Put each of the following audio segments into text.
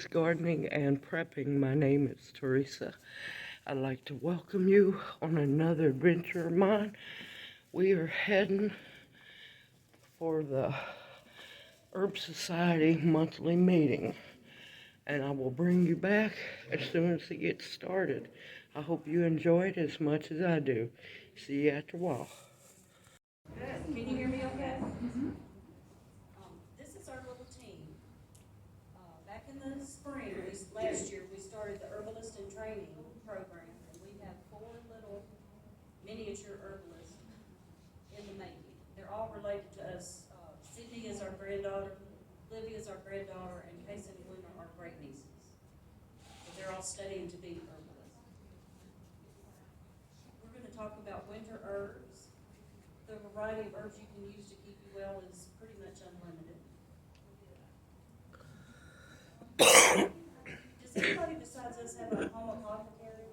Always Gardening and Prepping. My name is Teresa. I'd like to welcome you on another adventure of mine. We are heading for the Herb Society monthly meeting, and I will bring you back as soon as it gets started. I hope you enjoy it as much as I do. See you after a while. Can you hear me okay? This is our little team. Back in the spring, last year, we started the herbalist and training program, and we have 4 little miniature herbalists in the making. They're all related to us. Sydney is our granddaughter, Livy is our granddaughter, and Casey and Winn are our great nieces. But they're all studying to be herbalists. We're going to talk about winter herbs. The variety of herbs you can use to keep you well is pretty much unlimited. Does anybody besides us have a home apothecary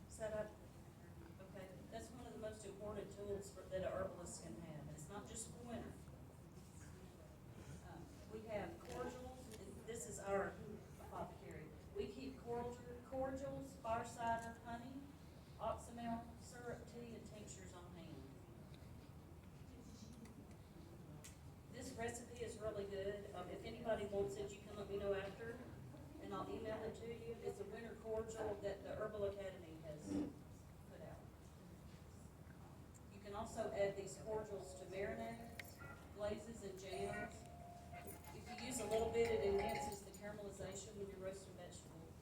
set up? Okay, that's one of the most important tools that an herbalist can have. It's not just for winter. We have cordials, and this is our apothecary. We keep cordials, fire cider, honey, oxymel, syrup, tea, and tinctures on hand. This recipe is really good. If anybody wants it, you can let me know after, and I'll email it to you. It's a winter cordial that the Herbal Academy has put out. You can also add these cordials to marinades, glazes, and jams. If you use a little bit, it enhances the caramelization when you're roasting vegetables.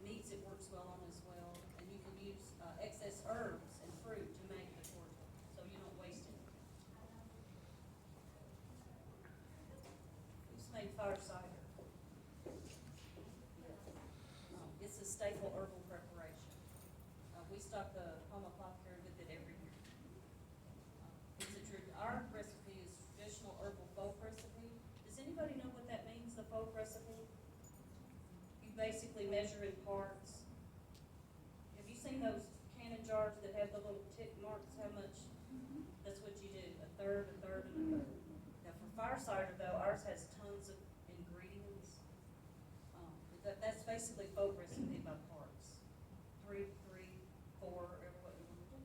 Meats it works well on as well, and you can use excess herbs and fruit to make the cordial, so you don't waste it. Who's made fire cider? It's a staple herbal preparation. We stock the home apothecary with it every year. Our recipe is traditional herbal folk recipe. Does anybody know what that means, the folk recipe? You basically measure in parts. Have you seen those canning jars that have the little tick marks, how much? That's what you do, a third, and a third. Now for fire cider though, ours has tons of ingredients. That's basically folk recipe by parts. 3, 4, whatever what you want to do.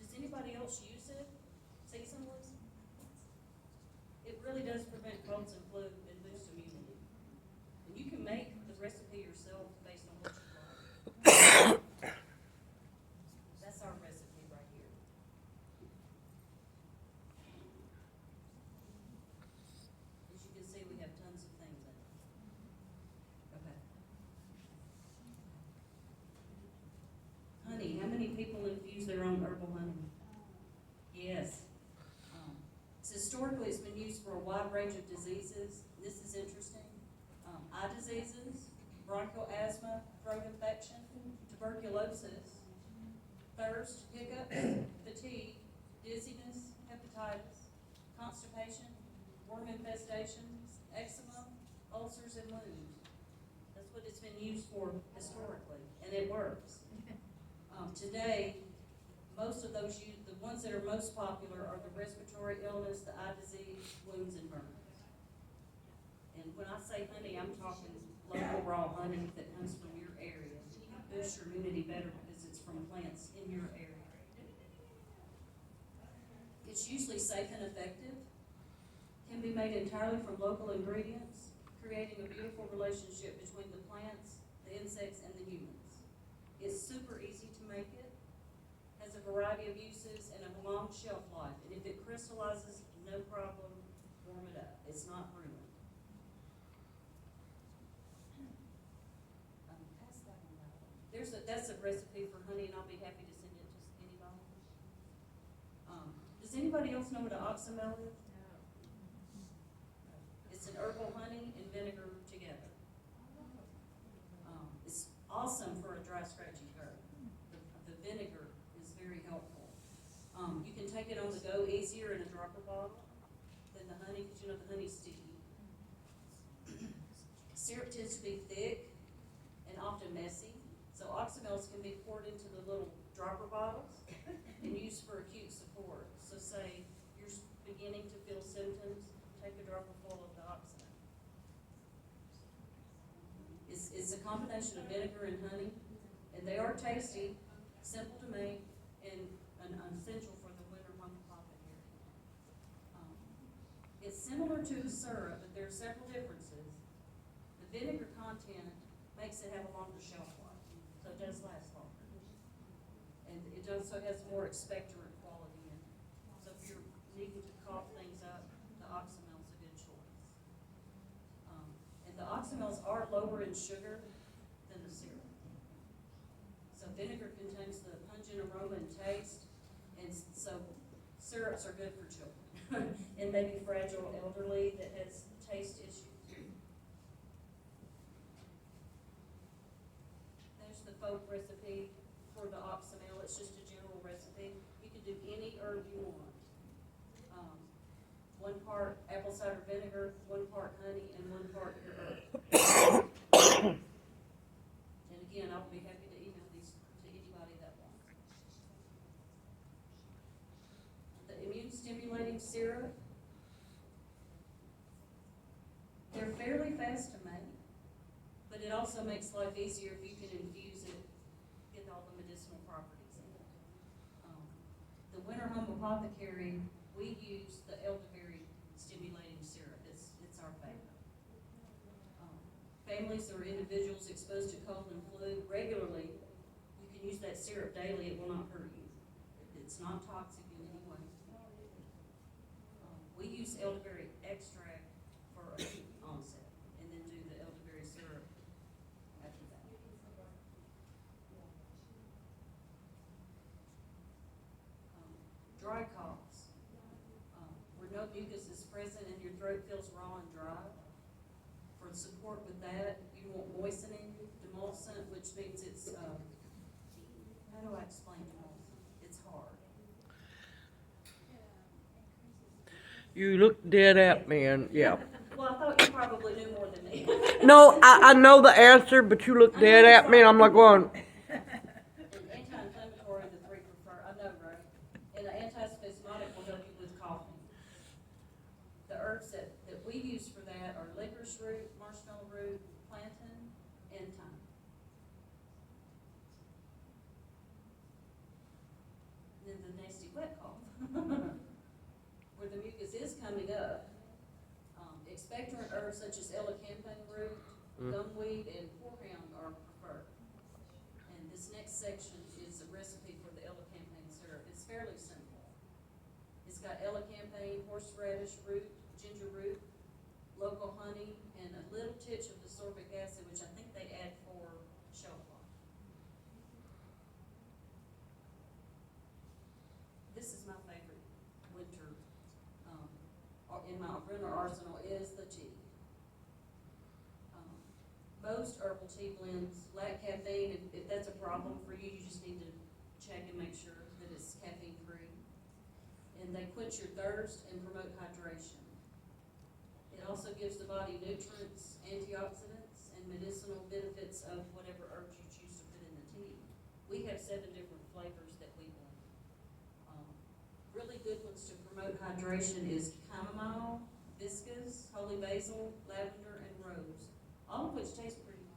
Does anybody else use it seasonally? It really does prevent colds and flu and boost immunity. And you can make the recipe yourself based on what you like. That's our recipe right here. As you can see, we have tons of things in it. Okay. Honey, how many people infuse their own herbal honey? Yes. Historically, it's been used for a wide range of diseases. This is interesting. Eye diseases, bronchial asthma, throat infection, tuberculosis, thirst, hiccups, fatigue, dizziness, hepatitis, constipation, worm infestations, eczema, ulcers, and wounds. That's what it's been used for historically, and it works. Today, most of those the ones that are most popular are the respiratory illness, the eye disease, wounds, and burns. And when I say honey, I'm talking local raw honey that comes from your area. Boosts your immunity better because it's from plants in your area. It's usually safe and effective, can be made entirely from local ingredients, creating a beautiful relationship between the plants, the insects, and the humans. It's super easy to make it, has a variety of uses, and a long shelf life. And if it crystallizes, no problem, warm it up. It's not ruined. Pass that one out. That's a recipe for honey, and I'll be happy to send it to anybody. Does anybody else know what an oxymel is? No. It's an herbal honey and vinegar together. It's awesome for a dry, scratchy throat. The vinegar is very helpful. You can take it on the go easier in a dropper bottle than the honey, because you know the honey's sticky. Syrup tends to be thick and often messy, so oxymels can be poured into the little dropper bottles and used for acute support. So say you're beginning to feel symptoms, take a dropper full of the oxymel It's a combination of vinegar and honey, and they are tasty, simple to make, and an essential for the winter month apothecary. It's similar to a syrup, but there are several differences. The vinegar content makes it have a longer shelf life, so it does last longer. And it also has more expectorant quality in it. So if you're needing to cough things up, the oxymel's a good choice. And the oxymels are lower in sugar than the syrup. So vinegar contains the pungent aroma and taste, and so syrups are good for children and maybe fragile elderly that has taste issues. There's the folk recipe for the oxymel. It's just a general recipe. You can do any herb you want. 1 part apple cider vinegar, 1 part honey, and 1 part your herb. And again, I'll be happy to email these to anybody that wants. The immune stimulating syrup, they're fairly fast to make, but it also makes life easier if you can infuse it, get all the medicinal properties in it. The Winter Home Apothecary, we use the elderberry stimulating syrup. It's our favorite. Families or individuals exposed to cold and flu regularly, you can use that syrup daily. It will not hurt you. It's not toxic in any way. We use elderberry extract for acute onset, and then do the elderberry syrup after that. Dry coughs, where no mucus is present and your throat feels raw and dry. For support with that, you want moistening, demulcent, which means it's, how do I explain demulcent? It's hard. You look dead at me, and yeah. Well, I thought you probably knew more than me. No, I know the answer, but you look dead at me, and I'm like going, An anti-inflammatory, the 3 prefer, I know, right? And an antispasmodic will help you with coughing. The herbs that we use for that are licorice root, marshmallow root, plantain, and thyme. And then the nasty wet cough, where the mucus is coming up. Expectorant herbs such as elecampane root, gumweed, and horehound are preferred. And this next section is a recipe for the elecampane syrup. It's fairly simple. It's got elecampane, horseradish root, ginger root, local honey, and a little titch of the sorbic acid, which I think they add for shelf life. This is my favorite winter, in my winter arsenal is the tea. Most herbal tea blends lack caffeine. If that's a problem for you, you just need to check and make sure that it's caffeine free. And they quench your thirst and promote hydration. It also gives the body nutrients, antioxidants, and medicinal benefits of whatever herbs you choose to put in the tea. We have 7 different flavors that we blend. Really good ones to promote hydration is chamomile, hibiscus, holy basil, lavender, and rose, all of which taste pretty good.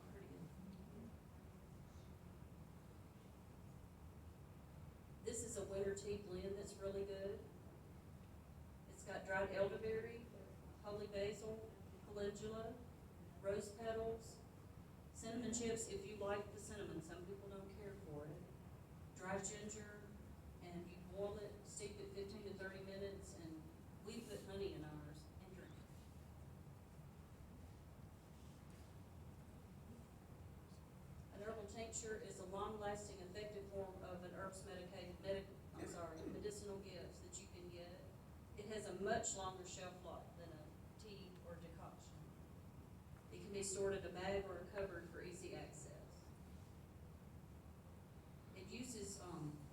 This is a winter tea blend that's really good. It's got dried elderberry, holy basil, calendula, rose petals, cinnamon chips if you like the cinnamon. Some people don't care for it. Dried ginger, and you boil it, steep it 15 to 30 minutes, and we put honey in ours and drink it. An herbal tincture is a long-lasting, effective form of an herbs medicinal gifts that you can get. It has a much longer shelf life than a tea or decoction. It can be stored in a bag or a cupboard for easy access. It uses,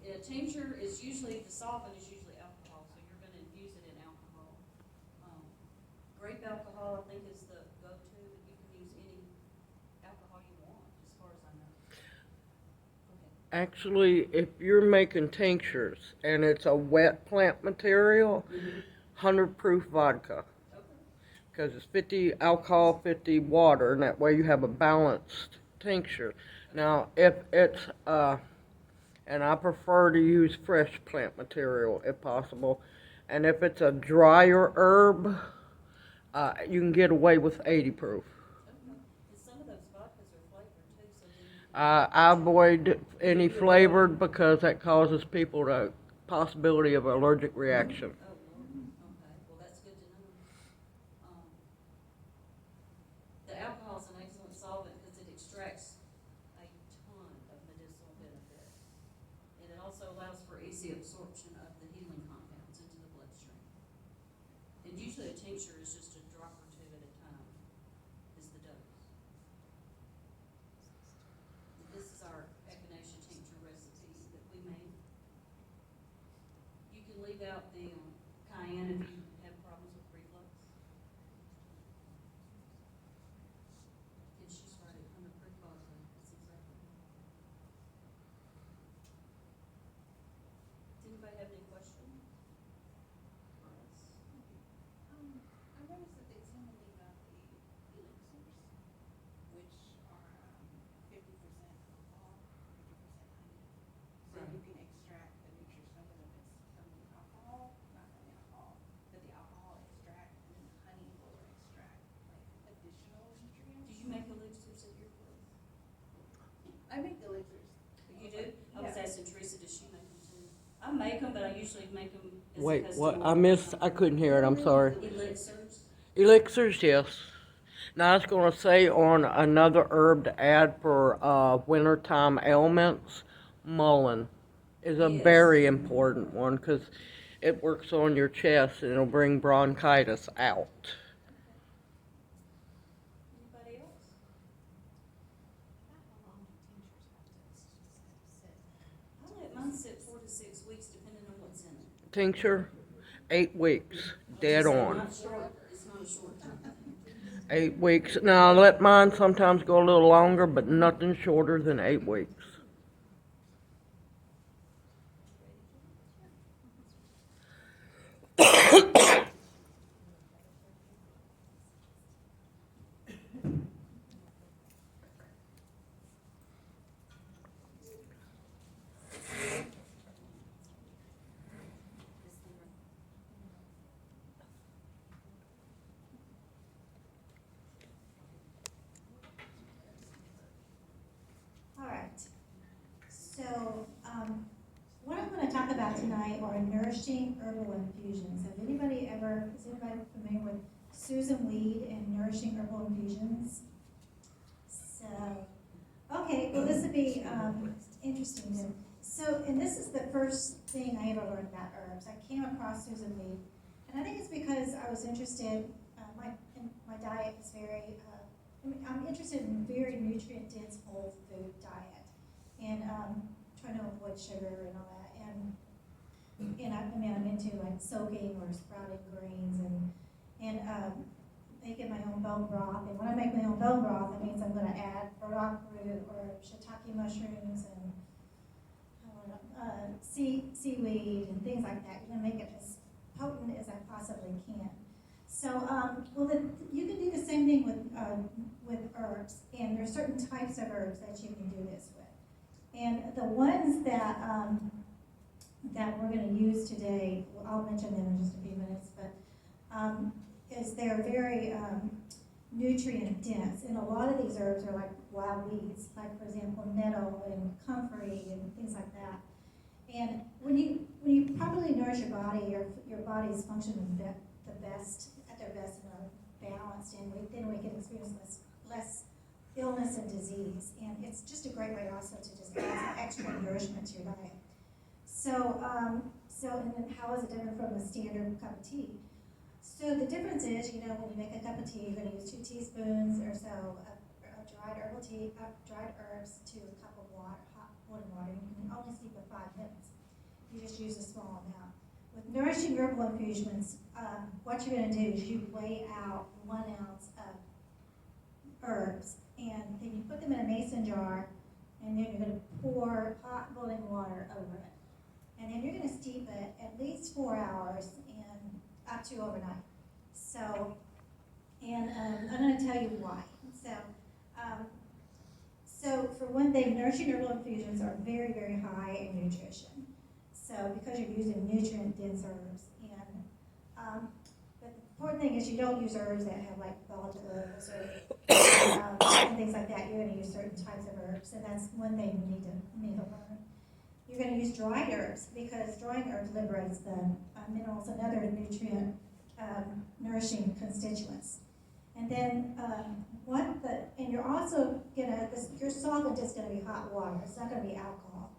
a tincture is usually, the solvent is usually alcohol, so you're going to infuse it in alcohol. Grape alcohol, I think, is the go-to, but you can use any alcohol you want, as far as I know. Actually, if you're making tinctures and it's a wet plant material, 100 proof vodka. Because it's 50 alcohol, 50 water, and that way you have a balanced tincture. Now, if it's, and I prefer to use fresh plant material if possible, and if it's a drier herb, you can get away with 80 proof. Okay. And some of those vodkas are flavored too, so then you can. I avoid any flavored because that causes people the possibility of allergic reaction. Oh, Lord. Okay, well, that's good to know. Um, The alcohol is an excellent solvent because it extracts a ton of medicinal benefit. And it also allows for easy absorption of the healing compounds into the bloodstream. And usually a tincture is just a drop or two at a time is the dose. This is our Echinacea tincture recipe that we made. You can leave out the cayenne if you have problems with reflux. And she's right at 100 proof vodka. That's exactly. Does anybody have any questions for us? I noticed that they tend to leave out the elixirs, which are 50% alcohol, 50% honey. So Right. you can extract the nutrients. Some of them is from the alcohol, not from the alcohol, but the alcohol extract, and then the honey will extract like additional nutrients. Do you make elixirs at your place? I make the elixirs. You do? I was Yeah. asking Teresa, does she make them too? I make them, but I usually make them as a Wait, what? custom I missed, I couldn't hear it, I'm sorry. elixirs. Elixirs, yes. Now I was going to say on another herb to add for wintertime ailments, mullein is a Yes. very important one because it works on your chest and it'll bring bronchitis out. Anybody else? How long do tinctures have to sit? I let mine sit 4 to 6 weeks depending on what's in it. Tincture, 8 weeks, dead So on. not short, it's not a short time. 8 weeks. Now I let mine sometimes go a little longer, but nothing shorter than 8 weeks. All right, so what I'm going to talk about tonight are nourishing herbal infusions. Is anybody familiar with Susan Weed and nourishing herbal infusions? So, okay, well this would be interesting then. So, and this is the first thing I ever learned about herbs. I came across Susan Weed, and I think it's because I was interested, my diet is very, I'm interested in very nutrient-dense whole food diet, and trying to avoid sugar and all that. And I'm into like soaking or sprouting grains and making my own bone broth. And when I make my own bone broth, that means I'm going to add burdock root or shiitake mushrooms and seaweed and things like that. You're going to make it as potent as I possibly can. So, you can do the same thing with herbs, and there's certain types of herbs that you can do this with. And the ones that we're going to use today, well, I'll mention them in just a few minutes, but is they're very nutrient dense, and a lot of these herbs are like wild weeds, like for example nettle and comfrey and things like that. And when you properly nourish your body, your body's functioning the best at their best and are balanced, and then we can experience less illness and disease. And it's just a great way also to just add some extra nourishment to your diet. So and then how is it different from a standard cup of tea? So the difference is, when you make a cup of tea, you're going to use 2 teaspoons or so of dried herbal tea, dried herbs to a cup of water, hot boiling water. You can only steep for 5 minutes. You just use a small amount. With nourishing herbal infusions, what you're going to do is you weigh out 1 ounce of herbs, and then you put them in a mason jar, and then you're going to pour hot boiling water over it. And then you're going to steep it at least 4 hours and up to overnight. So, and I'm going to tell you why. for one thing, nourishing herbal infusions are very, very high in nutrition. So because you're using nutrient-dense herbs, and but the important thing is you don't use herbs that have like volatile oils or and things like that. You're going to use certain types of herbs, and that's one thing you need to learn. You're going to use dried herbs because drying herbs liberates the minerals and other nutrient nourishing constituents. And then and you're also your solvent is going to be hot water. It's not going to be alcohol.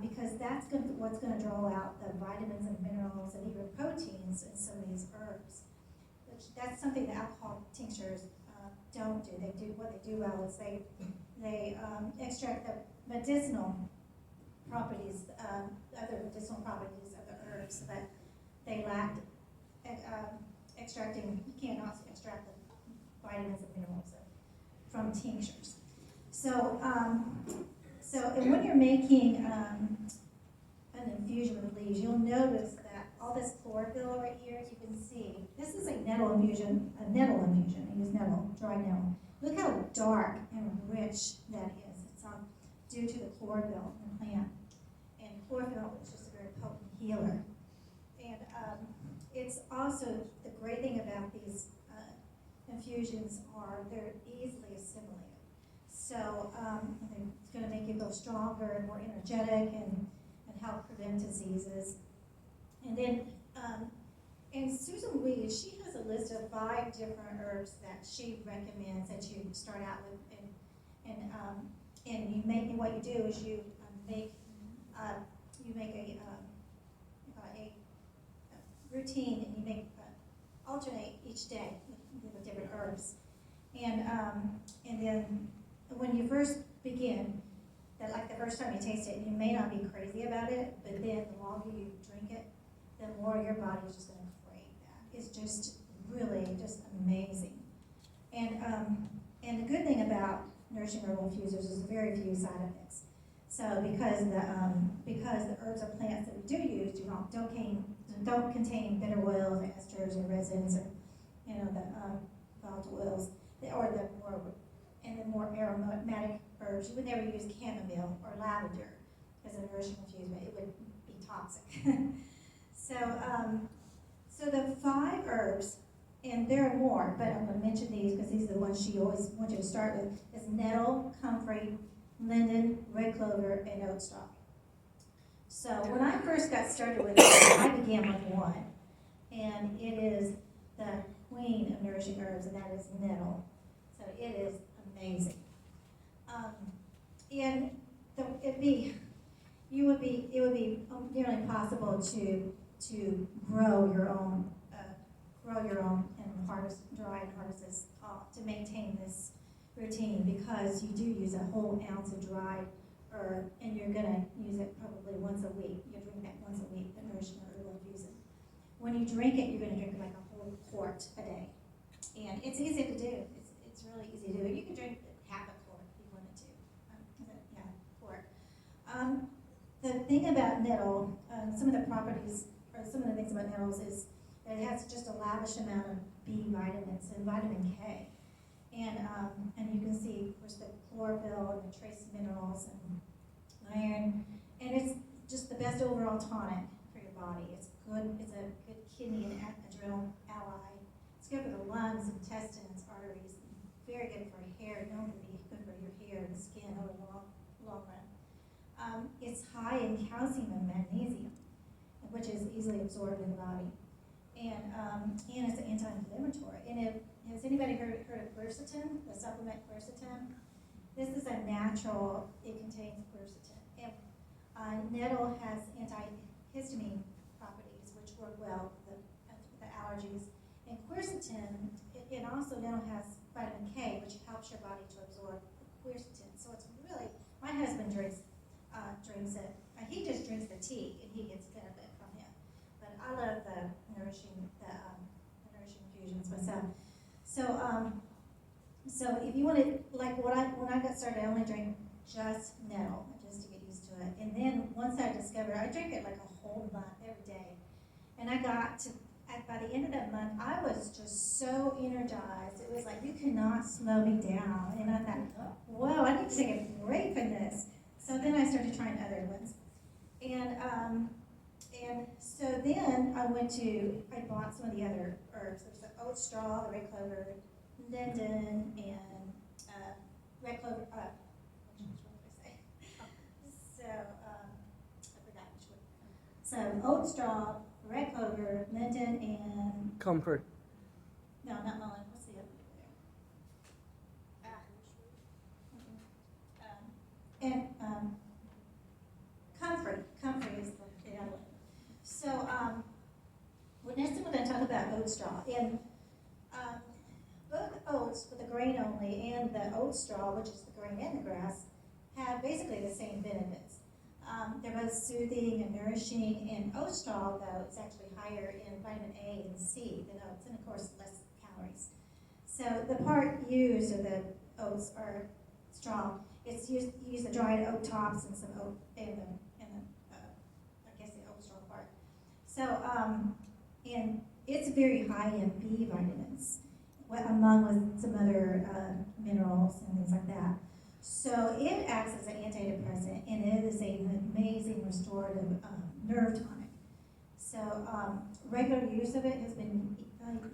Because that's what's going to draw out the vitamins and minerals and even proteins in some of these herbs. That's something that alcohol tinctures don't do. What they do well is they extract the medicinal properties, other medicinal properties of the herbs, but they lack extracting. You can't also extract the vitamins and minerals from tinctures. So and when you're making an infusion with leaves, you'll notice that all this chlorophyll right here, you can see, this is a nettle infusion. I use nettle, dried nettle. Look how dark and rich that is. It's due to the chlorophyll in the plant. And chlorophyll is just a very potent healer. And it's also, the great thing about these infusions are they're easily assimilated. So it's going to make you feel stronger and more energetic and help prevent diseases. And then, and Susan Weed, she has a list of 5 different herbs that she recommends that you start out with. And you make, what you do is you make a routine, and you make alternate each day with different herbs. And then when you first begin, that like the first time you taste it, you may not be crazy about it, but then the longer you drink it, the more your body is just going to crave that. It's just really just amazing. And the good thing about nourishing herbal infusers is very few side effects. So because the herbs or plants that we do use don't contain bitter oils, or esters, or resins, or the volatile oils, or the more aromatic herbs. You would never use chamomile or lavender as a nourishing infusion. It would be toxic. So the 5 herbs, and there are more, but I'm going to mention these because these are the ones she always wants you to start with, is nettle, comfrey, linden, red clover, and oat stalk. So when I first got started with it, I began with one, and it is the queen of nourishing herbs, and that is nettle. So it is amazing. And it would be nearly impossible to grow your own and dry and harvest this to maintain this routine, because you do use a whole ounce of dried herb, and you're going to use it probably once a week. You drink that once a week, the nourishing herbal infusion. When you drink it, you're going to drink like a whole quart a day, and it's easy to do. It's really easy to do. You can drink half a quart if you wanted to. Quart. The thing about nettle, some of the properties, or some of the things about nettles is that it has just a lavish amount of B vitamins and vitamin K. And you can see, of course, the chlorophyll and the trace minerals and iron. And it's just the best overall tonic for your body. It's good. It's a good kidney and adrenal ally. It's good for the lungs, intestines, arteries. Very good for hair. Known to be good for your hair and skin over the long run. It's high in calcium and magnesium, which is easily absorbed in the body. And it's an anti-inflammatory. And has anybody heard of quercetin, the supplement quercetin? This is a natural, it contains quercetin. And nettle has antihistamine properties, which work well with the allergies. And quercetin, it also now has vitamin K, which helps your body to absorb quercetin. So it's really, my husband drinks it. He just drinks the tea, and he gets benefit from it. But I love the nourishing infusions myself. So if you want to, like when I got started, I only drank just nettle, just to get used to it. And then once I discovered, I drank it like a whole month every day. And I got to, by the end of that month, I was just so energized. It was like, you cannot slow me down. And I thought, whoa, I need to take a great for this. So then I started trying other ones. And so then I bought some of the other herbs. There's the oat straw, the red clover, linden, and red clover, which one did I say? So, I forgot which one. So oat straw, red clover, linden, and, Comfort. no, not mullein, what's the other one there? Comfrey is the other one. So, well, next I'm going to talk about oat straw. And both oats with the grain only and the oat straw, which is the grain and the grass, have basically the same benefits. They're both soothing and nourishing, and oat straw, though, is actually higher in vitamin A and C than oats, and of course, less calories. So the part used of the oats or straw, you use the dried oat tops and some oat and I guess the oat straw part. So and it's very high in B vitamins, among with some other minerals and things like that. So it acts as an antidepressant, and it is an amazing restorative nerve tonic. So regular use of it has been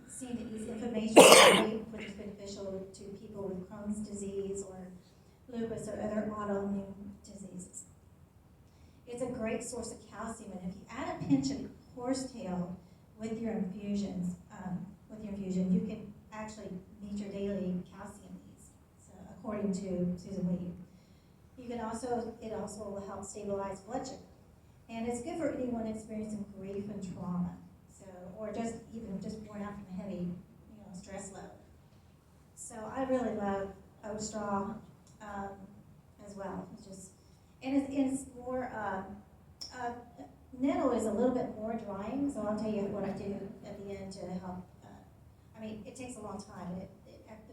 seen to ease inflammation, which is beneficial to people with Crohn's disease or lupus or other autoimmune diseases. It's a great source of calcium, and if you add a pinch of horsetail with your infusion, you can actually meet your daily calcium needs. So, according to Susan Weed, it also will help stabilize blood sugar, and it's good for anyone experiencing grief and trauma. So, or just worn out from a heavy, stress load. So, I really love oat straw as well. It's more. Nettle is a little bit more drying, so I'll tell you what I do at the end to help. It takes a long time.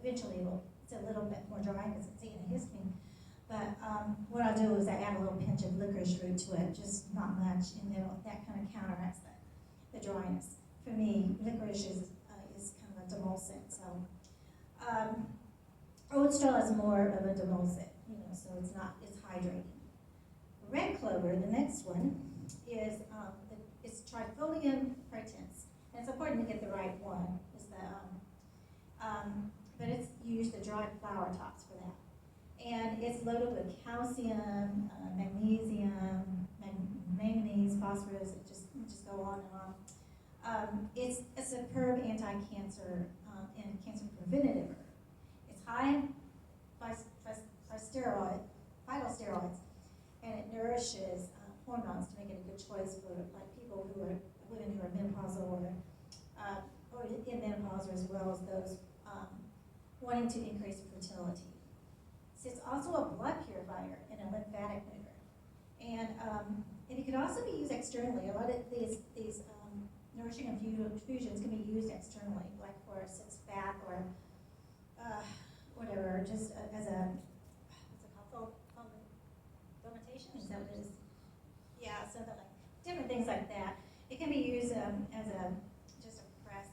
Eventually it's a little bit more dry because it's antihistamine. But what I'll do is I add a little pinch of licorice root to it, just not much, and then that kind of counteracts the dryness. For me, licorice is kind of a demulcent. So oat straw is more of a demulcent, so it's hydrating. Red clover, the next one, is it's Trifolium pratense. And it's important to get the right one. But it's used the dried flower tops for that. And it's loaded with calcium, magnesium, manganese, phosphorus. It just go on and on. It's a superb anti-cancer and cancer preventative herb. It's high in phytosteroids, and it nourishes hormones to make it a good choice for women who are menopausal or in menopause, or as well as those wanting to increase fertility. So it's also a blood purifier and a lymphatic mover, and it can also be used externally. A lot of these nourishing infusions can be used externally, like for a sitz bath or whatever, just as a what's it called, fomentation. Is that what it is? Yeah, something like different things like that. It can be used as just a press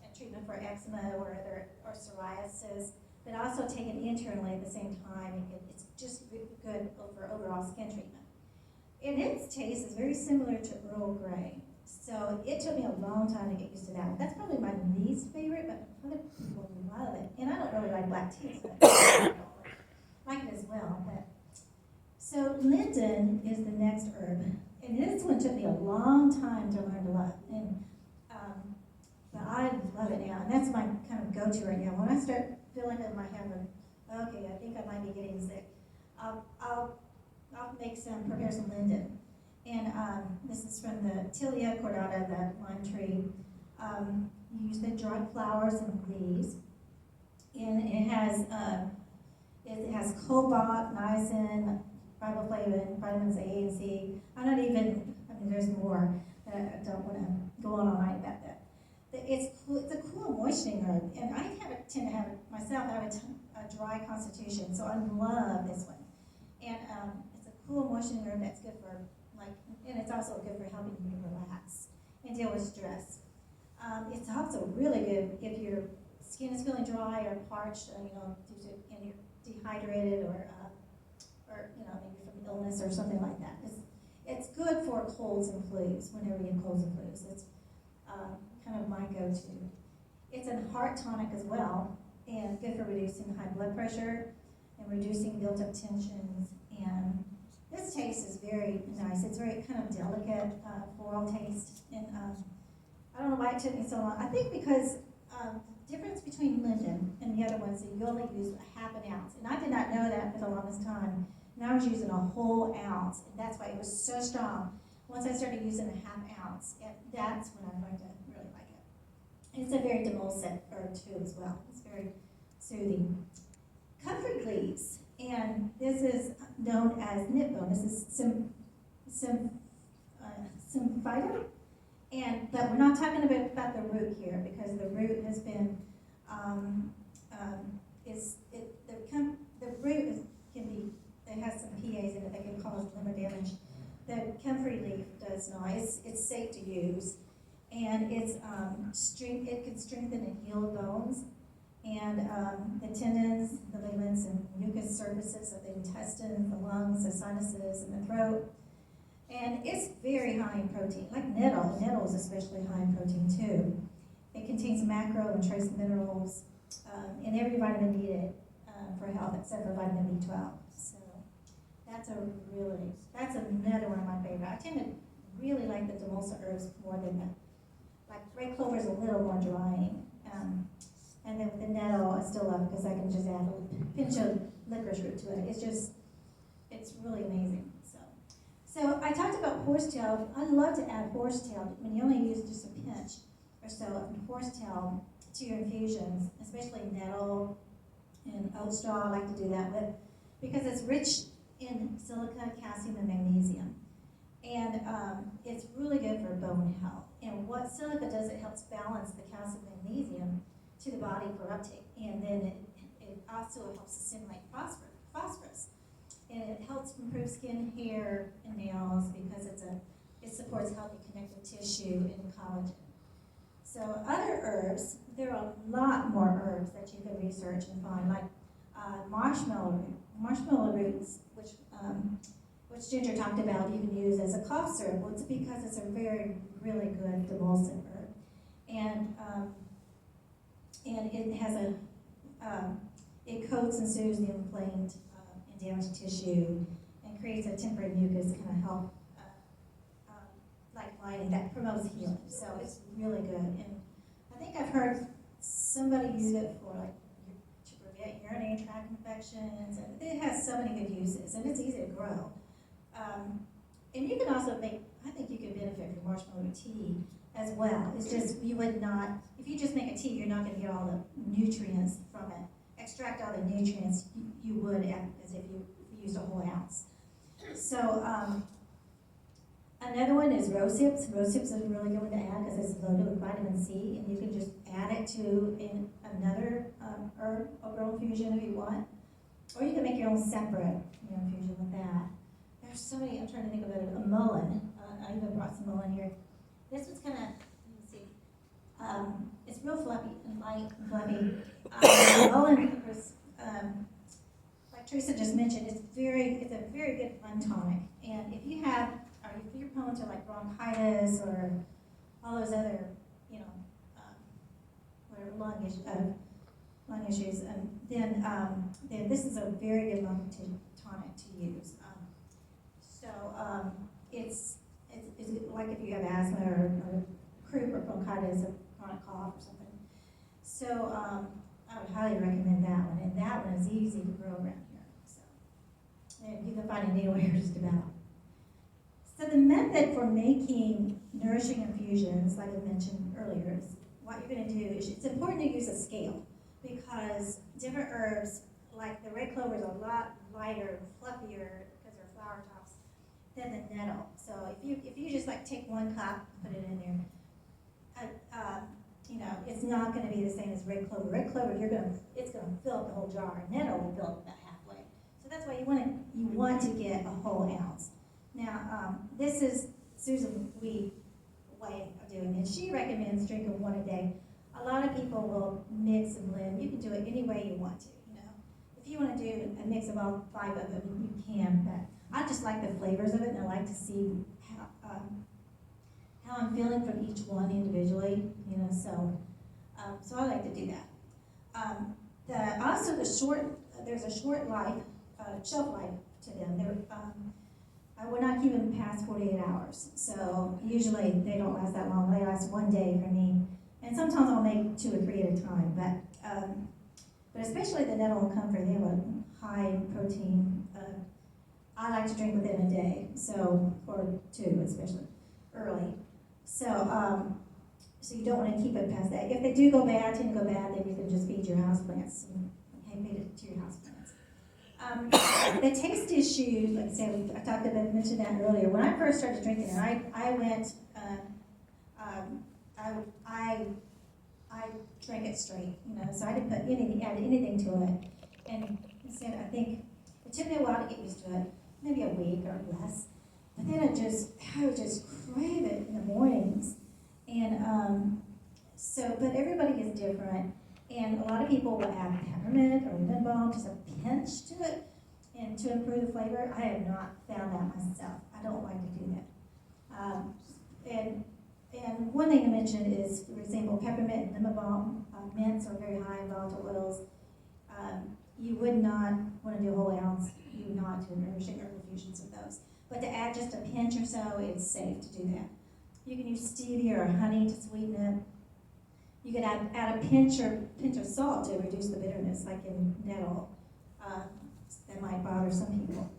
and treatment for eczema or psoriasis, but also taken internally at the same time. It's just good for overall skin treatment. And its taste is very similar to Earl Grey. So it took me a long time to get used to that. That's probably my least favorite, but other people love it. And I don't really like black tea, so I like it as well. So linden is the next herb. And this one took me a long time to learn to love. But I love it now. And that's my kind of go-to right now. When I start feeling in my head, okay, I think I might be getting sick, I'll prepare some linden. And this is from the Tilia cordata, the lime tree. You use the dried flowers and leaves. And it has cobalt, niacin, riboflavin, vitamins A and C. There's more that I don't want to go on all night about that. It's a cool moistening herb, and I tend to have it myself. I have a dry constitution, so I love this one. And it's a cool moistening herb that's good for and it's also good for helping you relax and deal with stress. It's also really good if your skin is feeling dry or parched, and you're dehydrated or illness or something like that. It's good for colds and flus, whenever you have colds and flus. It's kind of my go-to. It's a heart tonic as well, and good for reducing high blood pressure and reducing built-up tensions. And this taste is very nice. It's very kind of delicate, floral taste. And I don't know why it took me so long. I think because difference between linden and the other ones, that you only use a half an ounce. And I did not know that for the longest time. And I was using a whole ounce, and that's why it was so strong. Once I started using a half ounce, that's when I learned to really like it. And it's a very demulcent herb too as well. It's very soothing. Comfrey leaves, and this is known as nipbone. This is symphytum. But we're not talking about the root here, because the root has been, the root can be, it has some PAs in it that can cause liver damage. The comfrey leaf does not. It's safe to use, and it can strengthen and heal bones, and the tendons, the ligaments, and mucous surfaces of the intestines, the lungs, the sinuses, and the throat. And it's very high in protein, like nettle. Nettle is especially high in protein too. It contains macro and trace minerals, and every vitamin needed for health except for vitamin B12. So that's another one of my favorite. I tend to really like the demulcent herbs more than like red clover is a little more drying. And then with the nettle, I still love it because I can just add a pinch of licorice root to it. It's really amazing. So I talked about horsetail. I love to add horsetail when you only use just a pinch or so of horsetail to your infusions, especially nettle and oat straw. I like to do that with, because it's rich in silica, calcium, and magnesium. And it's really good for bone health. And what silica does, it helps balance the calcium and magnesium to the body for uptake. And then it also helps assimilate phosphorus. And it helps improve skin, hair, and nails because it supports healthy connective tissue and collagen. So other herbs, there are a lot more herbs that you can research and find, like marshmallow roots, which Ginger talked about. You can use as a cough syrup. Well, it's because it's a really good demulcent herb, and it has it coats and soothes the inflamed and damaged tissue, and creates a temporary mucus, kind of help like lining that promotes healing. So it's really good, and I think I've heard somebody use it for to prevent urinary tract infections, and it has so many good uses, and it's easy to grow. And you can also I think you could benefit from marshmallow tea as well. It's just, you would not, if you just make a tea, you're not going to get all the nutrients from it. Extract all the nutrients you would as if you used a whole ounce. So another one is rose hips. Rose hips is a really good one to add because it's loaded with vitamin C, and you can just add it to another herb oil infusion if you want. Or you can make your own separate infusion with that. There's so many, I'm trying to think of it. A mullein. I even brought some mullein here. This one's kind of, let me see. It's real fluffy and light and fluffy. Mullein, like Teresa just mentioned, it's a very good fun tonic. And if you're prone to like bronchitis or all those other, whatever lung issues, then this is a very good lung tonic to use. It's like if you have asthma or croup or bronchitis or chronic cough or something. So I would highly recommend that one, and that one is easy to grow around here. So and you can find it anywhere just about. So the method for making nourishing infusions, like I mentioned earlier, is what you're going to do is it's important to use a scale, because different herbs, like the red clover, is a lot lighter and fluffier because they're flower tops than the nettle. So if you just like take 1 cup, put it in there, it's not going to be the same as red clover. Red clover, it's going to fill up the whole jar. Nettle will fill up about halfway. So that's why you want to get a whole ounce. Now, this is Susan Weed's way of doing it. She recommends drinking 1 a day. A lot of people will mix and blend. You can do it any way you want to. if you wanna do a mix of all 5 of them, you can, but I just like the flavors of it, and I like to see how I'm feeling from each one individually, you know, so I like to do that. Also there's a short life, shelf life to them. I would not keep them past 48 hours. So usually they don't last that long. They last 1 day for me. And sometimes I'll make 2 or 3 at a time. But especially the Nettle and Comfort, they have a high protein. I like to drink within a day, or 2 especially, early. So you don't want to keep it past that. If they do go bad, tend to go bad, then you can just feed your houseplants and feed it to your houseplants. The taste issues, like I said, I mentioned that earlier. When I first started drinking it, I drank it straight, you know, so I didn't add anything to it. And instead, I think it took me a while to get used to it, maybe a week or less. But then I would just crave it in the mornings. And but everybody is different. And a lot of people will add peppermint or lemon balm, just a pinch to it, and to improve the flavor. I have not found that myself. I don't like to do that. And one thing to mention is, for example, peppermint and lemon balm, mints are very high in volatile oils. You would not want to do a whole ounce. You would not do nourishing herbal fusions of those. But to add just a pinch or so, it's safe to do that. You can use stevia or honey to sweeten it. You could add a pinch of salt to reduce the bitterness, like in nettle. That might bother some people.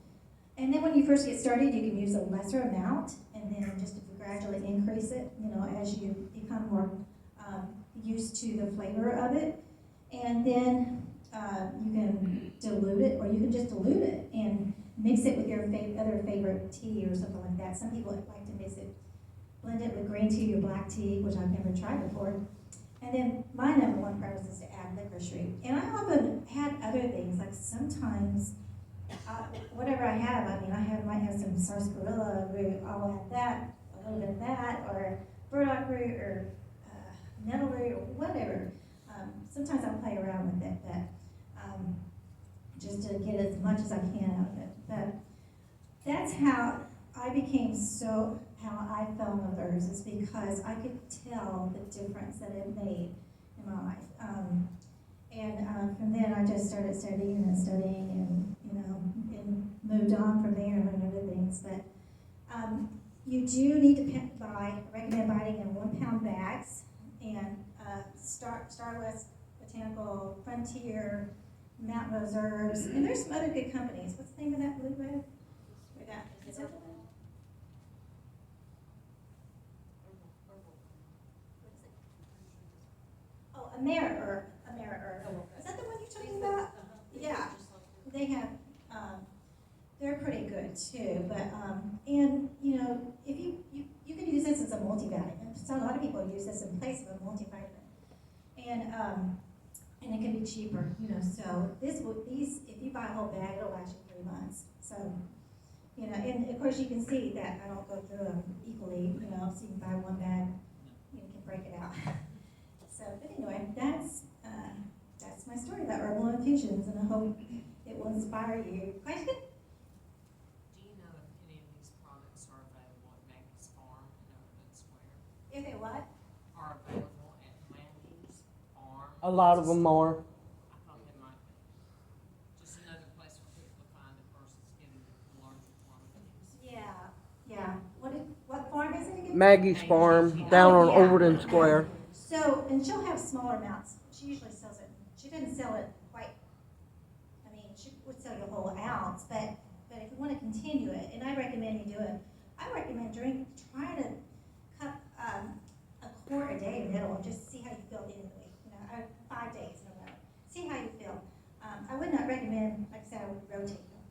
And then when you first get started, you can use a lesser amount, and then just gradually increase it, you know, as you become more used to the flavor of it. And then you can dilute it, or you can just dilute it and mix it with your other favorite tea or something like that. Some people like to mix it, blend it with green tea or black tea, which I've never tried before. And then my number one preference is to add licorice root. And I often add other things, like sometimes, whatever I have, might have some sarsaparilla root, I'll add that, a little bit of that, or burdock root, or nettle root, or whatever. Sometimes I'll play around with it, but just to get as much as I can out of it. But that's how I how I fell in love with herbs, is because I could tell the difference that it made in my life. From then I just started studying and, you know, and moved on from there and learned other things. But you do need to recommend buying in 1 pound bags, and Starwest Botanical, Frontier, Mountain Rose Herbs, and there's some other good companies. What's the name of that blue bag? Is that the one? Oh, Ameriherb. Is that the one you're talking about? Yeah, they have. They're pretty good too. But and you know, if you can use this as a multivitamin. So a lot of people use this in place of a multivitamin, and it can be cheaper. You know, so these if you buy a whole bag, it'll last you 3 months. So. You know, and of course you can see that I don't go through them equally, you know, so you can buy 1 bag, you can break it out. So, but anyway, that's my story about herbal infusions, and I hope it will inspire you. Question? Do you know if any of these products are available at Maggie's Farm in Overland Square? If they what? Are available at Maggie's Farm? A lot of them are. I thought they might be. Just another place for people to find the person's getting the larger quantities. Yeah. What farm is it again? Maggie's Farm, down on yeah. Overton Square. So, and she'll have smaller amounts. She usually sells it. She doesn't sell it quite. I mean, she would sell you a whole ounce, but if you want to continue it, and I recommend you do it. I recommend try to cut a quart a day in the middle and just see how you feel at the end of the week. You know, 5 days in a row. See how you feel. I would not recommend, like I said, I would rotate them,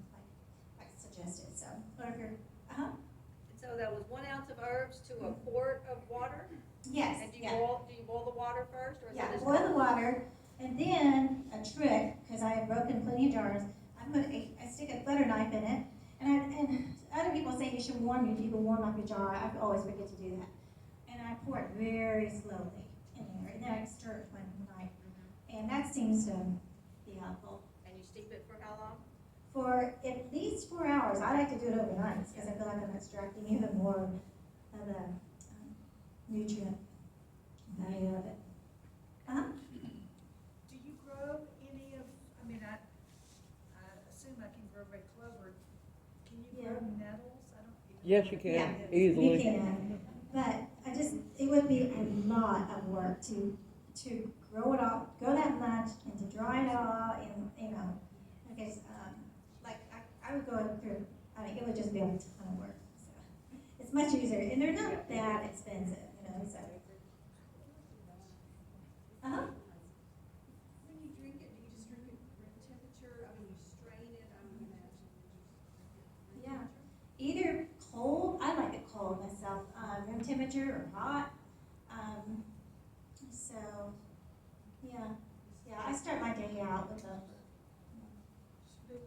like suggested. So, or if you're, So that was 1 ounce of herbs to a quart of water? Yes. And do you yeah. boil the water first, or is Yeah, it just boil the water, and then a trick, because I have broken plenty of jars, I stick a butter knife in it, and other people say you should warm up your jar. I always forget to do that. And I pour it very slowly in there, and then I stir it one night. And that seems to be helpful. and you steep it for how long? For at least 4 hours. I like to do it overnight because I feel like I'm extracting even more of the nutrient value of it. Uh-huh. Do you grow any of, I mean, I assume I can grow red clover. Can you Yeah. grow nettles? I don't even. Yes, you can, Yeah, easily. You can, but it would be a lot of work to grow it all, grow that much, and to dry it all, and, because, like, I would go through, it would just be a ton of work, so. It's much easier, and they're not that expensive, so. Uh-huh. When you drink it, do you just drink it room temperature? I mean, you strain it, I would imagine you just drink it room Yeah. temperature? Either cold, I like it cold myself, room temperature or hot. So, yeah, I start my day out with a, But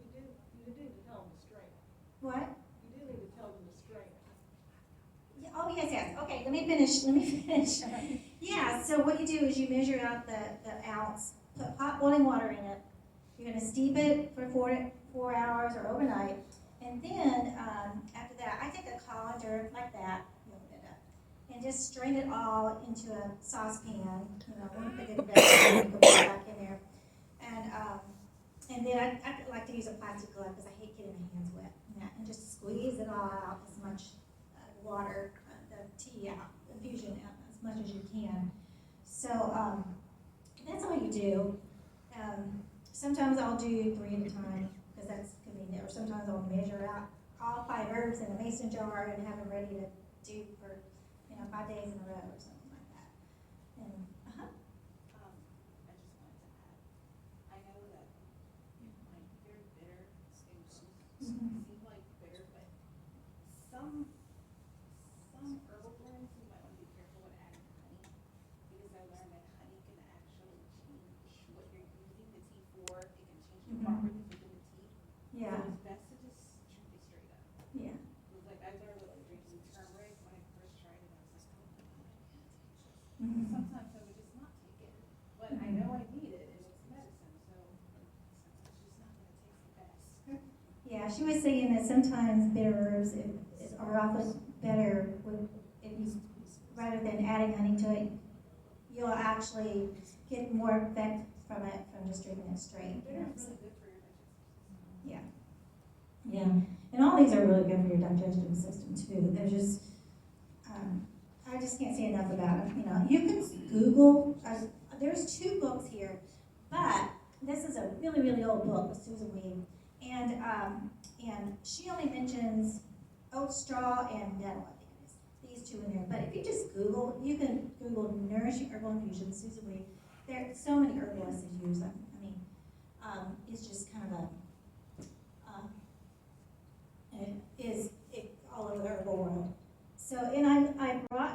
you do to tell them to strain it. what? You do need to tell them to strain it. Yeah, oh, yes, okay, let me finish. Yeah, so what you do is you measure out the ounce, put hot boiling water in it. You're gonna steep it for 4 hours or overnight. And then, after that, I take a colander like that, open it up, and just strain it all into a saucepan, one with a good vessel, you can put it back in there. And then I like to use a plastic glove because I hate getting my hands wet, and just squeeze it all out, as much water, the tea out, infusion out, as much as you can. So, that's all you do. Sometimes I'll do 3 at a time, because that's convenient, or sometimes I'll measure out all 5 herbs in a mason jar and have them ready to do for, 5 days in a row or something like that. And, I just wanted to add, I know that, like, very bitter stews Mhm. seem like bitter, but some herbal blends, you might want to be careful with adding honey, because I learned that honey can actually change what you're using the tea for. It can change the Mhm. properties within the tea. yeah, So it's best to just drink it straight up. yeah. It was like I started like drinking turmeric when I first tried it. I was like, oh my god, I can't take this. Mhm. Sometimes I would just not take it, but I know I need it and it's medicine, so sometimes it's just not gonna taste the best. Yeah, she was saying that sometimes bitter herbs are often better if you, rather than adding honey to it, you'll actually get more effect from it from just drinking it straight. Bitter is really good for your digestive system. Yeah. Yeah, and all these are really good for your digestive system too. They're just, I just can't say enough about it. You can Google, there's 2 books here, but this is a really, really old book with Susan Weed. And she only mentions oat straw and nettle, I think it is. These 2 in there. But if you just Google, you can Google nourishing herbal infusions, Susan Weed. There are so many herbalists that use them. It's just kind of all over the herbal world. So, and I brought,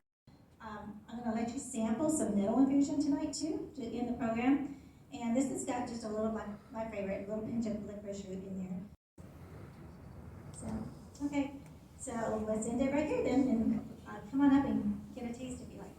I'm going to let you sample some nettle infusion tonight too, in the program. And this has got just a little, my favorite, a little pinch of licorice root in there. So, okay, so let's end it right here then, and come on up and get a taste if you like.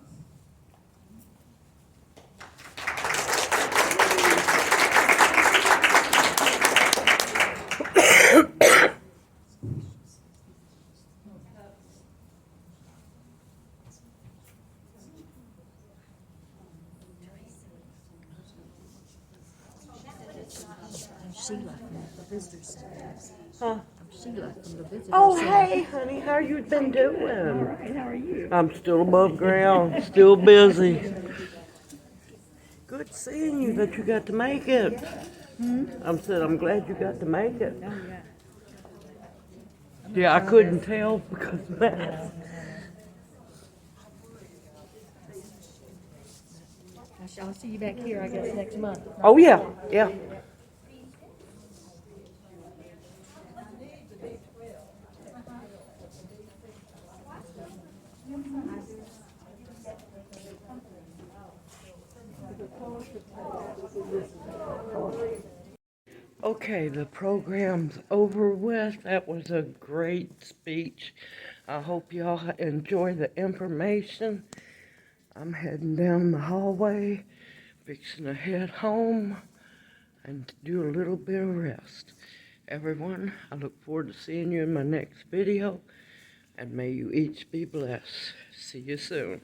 Sheila from the visitor center. Huh? I'm Sheila from the visitor Oh, center. hey, honey, how you been doing? All right, how are you? I'm still above ground, still busy. Good seeing you that you got to make it. I'm glad you got to make it. Oh, yeah. Yeah, I couldn't tell because of that. I'll see you back here, I guess, next month. Oh, yeah, yeah. Okay, the program's over with. That was a great speech. I hope y'all enjoy the information. I'm heading down the hallway, fixing to head home. and do a little bit of rest. Everyone, I look forward to seeing you in my next video, and may you each be blessed. See you soon.